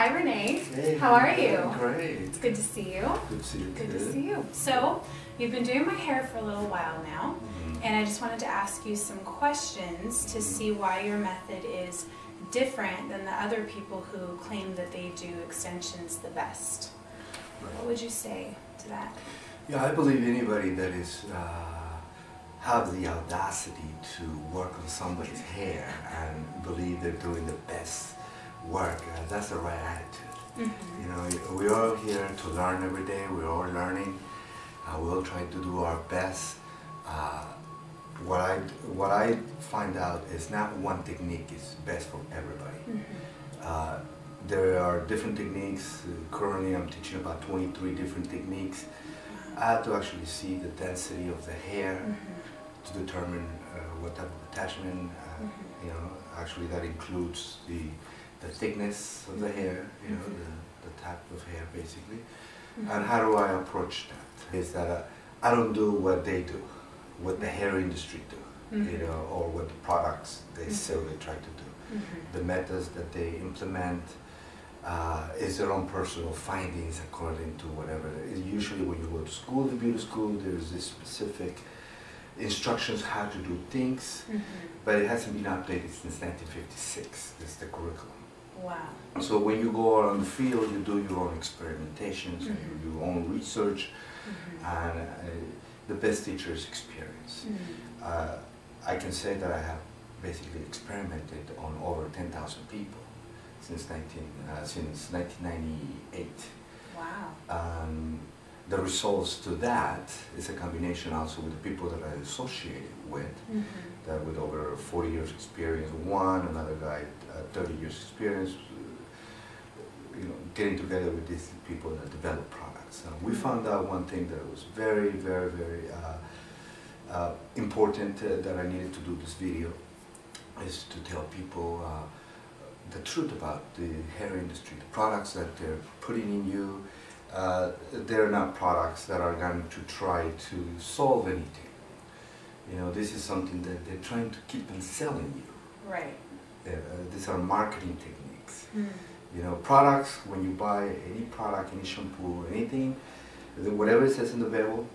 Hi, Renee. Hey, how are you? Great. It's good to see you. Good to see you. Good to see you. So, you've been doing my hair for a little while now, and I just wanted to ask you some questions to see why your method is different than the other people who claim that they do extensions the best. What would you say to that? Yeah, I believe anybody that is have the audacity to work on somebody's hair and believe they're doing the best work, that's the right attitude. You know, we're all here to learn every day. We're all learning. We'll try to do our best. What I find out is not one technique is best for everybody. There are different techniques. Currently, I'm teaching about 23 different techniques. I have to actually see the density of the hair to determine what type of attachment. You know, actually that includes the thickness of the hair. You know, the type of hair basically. And how do I approach that? Is that I don't do what they do, what the hair industry do, you know, or what the products they sell they try to do. The methods that they implement is their own personal findings according to whatever. Usually when you go to school, the beauty school, there's this specific instructions how to do things, but it hasn't been updated since 1956. That's the curriculum. Wow. So when you go out on the field, you do your own experimentations, and you do your own research, and the best teacher is experience. I can say that I have basically experimented on over 10,000 people since 1998. Wow. The results to that is a combination also with the people that I associated with, that with over 40 years experience, another guy 30 years experience, you know, getting together with these people that develop products. We found out one thing that was very, very, very important that I needed to do this video is to tell people the truth about the hair industry, the products that they're putting in you. They're not products that are going to try to solve anything. You know, this is something that they're trying to keep on selling you. Right. These are marketing techniques. You know, products, when you buy any product, any shampoo, anything, whatever it says in the label,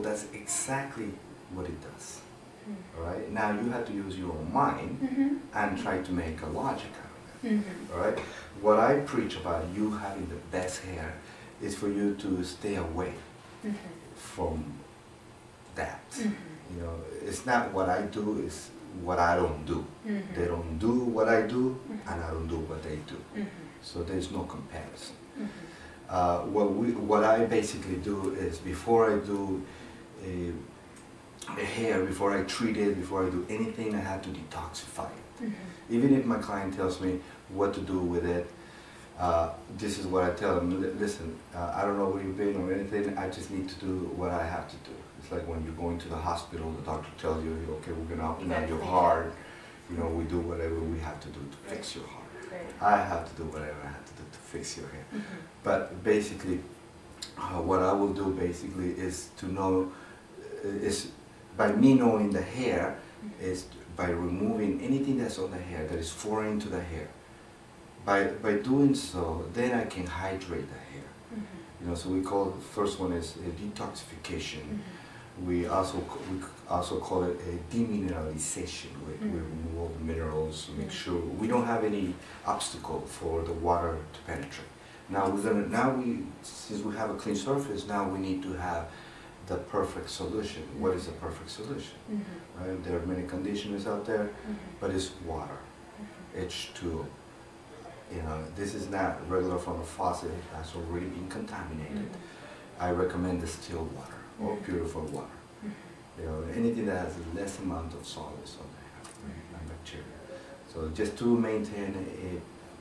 that's exactly what it does. All right? Now you have to use your own mind and try to make a logic out of it. All right? What I preach about you having the best hair is for you to stay away from that. You know, it's not what I do, it's what I don't do. They don't do what I do, and I don't do what they do. So there's no comparison. What I basically do is before I do a hair, before I treat it, before I do anything, I have to detoxify it. Even if my client tells me what to do with it, this is what I tell them. Listen, I don't know where you've been or anything, I just need to do what I have to do. It's like when you're going to the hospital, the doctor tells you, okay, we're going to open up your heart. You know, we do whatever we have to do to fix your heart. I have to do whatever I have to do to fix your hair. But basically, what I will do basically is to know, is by me knowing the hair, is by removing anything that's on the hair that is foreign to the hair. By doing so, then I can hydrate the hair. You know, so we call the first one is a detoxification. We also call it a demineralization. We remove all the minerals, make sure we don't have any obstacle for the water to penetrate. Now since we have a clean surface, now we need to have the perfect solution. What is the perfect solution? Right? There are many conditioners out there, but it's water, H2O. You know, this is not regular from a faucet. It has already been contaminated. I recommend distilled water or purified water. You know, anything that has less amount of solids on there, and bacteria. So just to maintain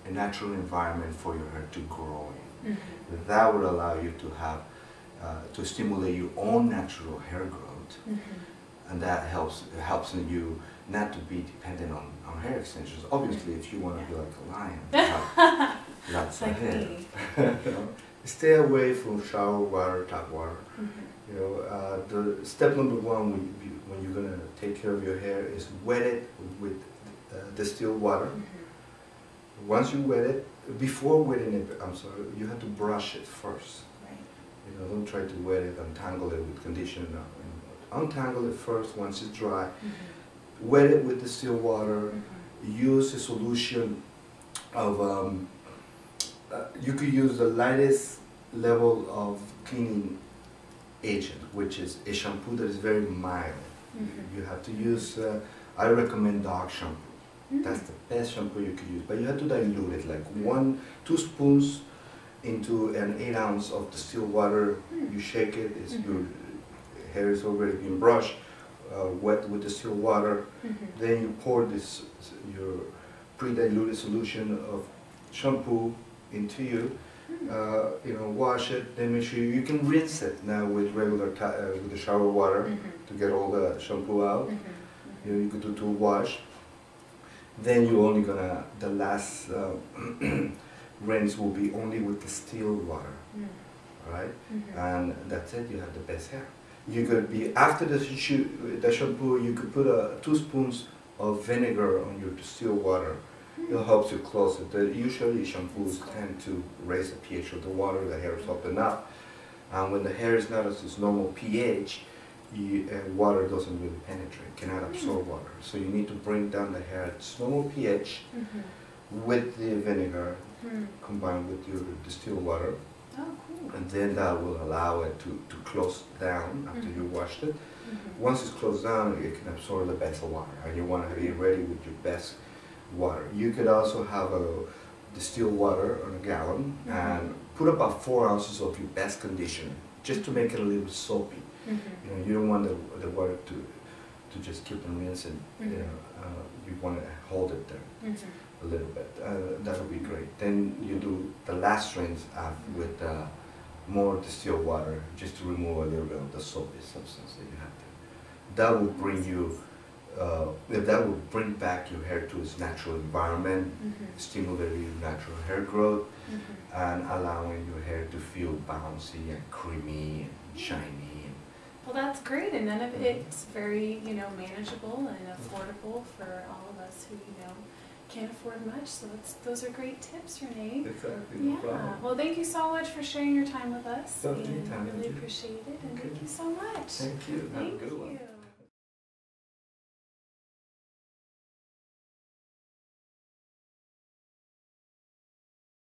a natural environment for your hair to grow in. That would allow you to have, to stimulate your own natural hair growth. And that helps you not to be dependent on hair extensions. Obviously, if you want to be like a lion, have lots of hair. You know? Stay away from shower water, tap water. You know, the step number one when you're gonna take care of your hair is wet it with distilled water. Once you wet it, before wetting it, I'm sorry, you have to brush it first. Right. You know, don't try to wet it, untangle it with conditioner. Untangle it first once it's dry. Wet it with distilled water. Use a solution of, you could use the lightest level of cleaning agent, which is a shampoo that is very mild. You have to use, I recommend dog shampoo. That's the best shampoo you could use, but you have to dilute it, like 2 spoons into an 8 ounce of distilled water. You shake it, your hair is already been brushed, wet with distilled water. Then you pour your pre-diluted solution of shampoo into you. Wash it. Then make sure you can rinse it now with regular with the shower water to get all the shampoo out. You could do 2 wash. Then you're only gonna, the last rinse will be only with distilled water, right? And that's it, you have the best hair. You could be, after the shampoo, you could put 2 spoons of vinegar on your distilled water. It helps you close it. Usually shampoos tend to raise the pH of the water, the hair soften up. And when the hair is not at its normal pH, water doesn't really penetrate, cannot absorb water. So you need to bring down the hair at its normal pH with the vinegar combined with your distilled water. Oh, cool. And then that will allow it to close down after you washed it. Once it's closed down, it can absorb the best water, and you want to be ready with your best water. You could also have a distilled water on a gallon and put about 4 ounces of your best conditioner, just to make it a little bit soapy. You don't want the water to just keep on rinsing. You want to hold it there a little bit. That would be great. Then you do the last rinse with more distilled water, just to remove a little bit of the soapy substance that you have there. That will bring you, that will bring back your hair to its natural environment, stimulate your natural hair growth, and allowing your hair to feel bouncy and creamy and shiny. Well, that's great, and none of it's very, manageable and affordable for all of us who, can't afford much. So those are great tips, Renee. Exactly. No problem. Well, thank you so much for sharing your time with us. Anytime. Really appreciate it, and thank you so much. Thank you. Have a good one.